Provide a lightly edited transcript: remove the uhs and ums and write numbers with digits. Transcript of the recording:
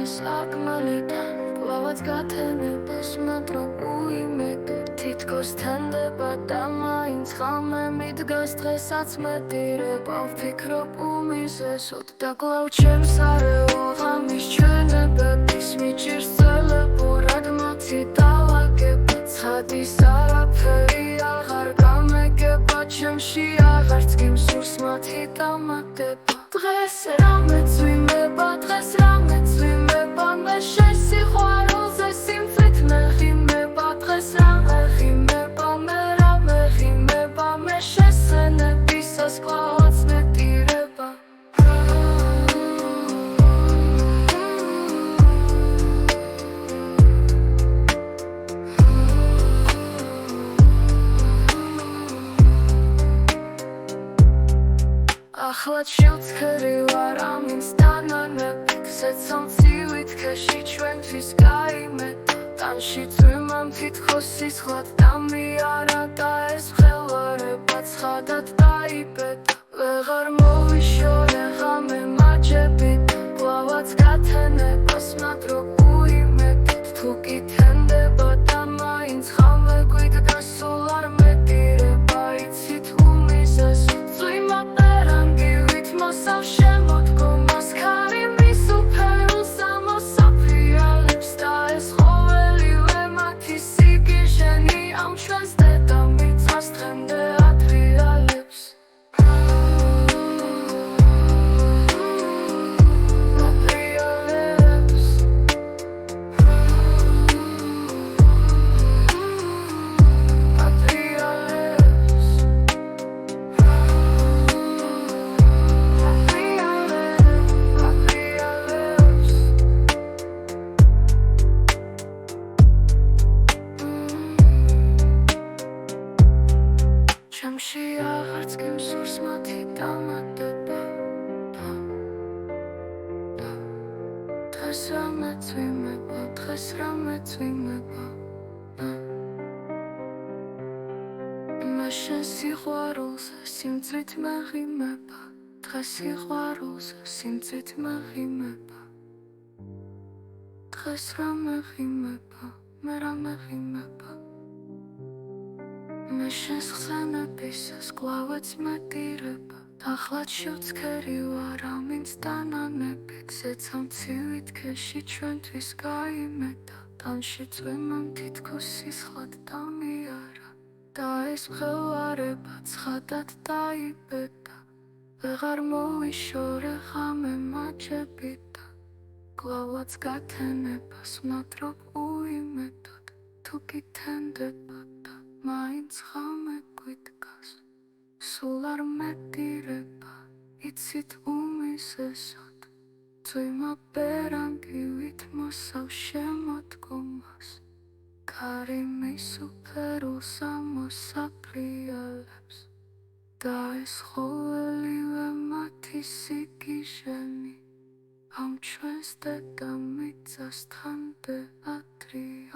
სარკმელიდან კლავაც გათენებას მეტროუიმეკ თითქოს თენდება და მაინც ხალმე მიდგას დღესაც მეტირება ვფიქრობ უმიზესოდ და კლავ ჩემს არეულ ღამის ჩვენებების მიჭირს წელებურად მათი დავაგება ცხადის არაფერი აღარ გამეგება ჩემში აღარც გიმსურს მათი დამატება დღეს რამეც ვიმება დღეს რამეც ვიმება მე შესიყვარულზე სიმწვით მეღიმება დღეს რამე ღიმება მე რამე ღიმება მე შესენებისას კლავაც მეტირება ახლად შევცქერი ვარ ამინც დანანები გზეცამ ცივით ქეში ჩვენთვის გაიმეტა ტანში წვიმამ თითქოს სისხლად დამიარა და ეს მღელვარება ცხადად დაიბედა ვეღარ მოვიშორე ღამე მაჯებით კლავაც გათენებას მადრო უიმედით თუ კი თენდება და მაინც ხალმე გვიდგა სულ არ მეტირება იცით უმიზეს წვიმა მოსავ შემოდგომას ქარი მის უფერულს ამოსაფრიალებს და ეს ყოველივე მათი სიგიჟენი ამ ჩვენს დედამიწას დღემდე ატრიალებს ჩემში აღარც გიმსურს მათი დამატება დღეს რამეც ვიმება დღეს რამეც ვიმება მე შენ სიყვარულზე სიმწვით მეღიმება დღეს სიყვარულზე სიმწვით მეღიმება დღეს რამე ღიმება მე რამე ღიმება მე შენს ხსენებისას კლავაც მეტირება ახლად შევცქერი ვარ ამინც დანანები გზეცამ ცივით ქეში ჩვენთვის გაიმეტა ტანში წვიმამ თითქოს სისხლად დამიარა და ეს მღელვარება ცხადად დაიბედა ვეღარ მოვიშორე ღამე მაჯებით კლავაც გათენებას მნატრობ უიმედოდ თუ კი თენდება მაინც ხალმე გვიდგას სულ არ მეტირება იცით უმიზესოდ წვიმა ბერანგივით მოსავ შემოდგომას ქარი მის უფერულს ამოსაფრიალებს და ეს ყოველივე მათი სიგიჟენი ამ ჩვენს დედამიწას დღემდე ატრიალებს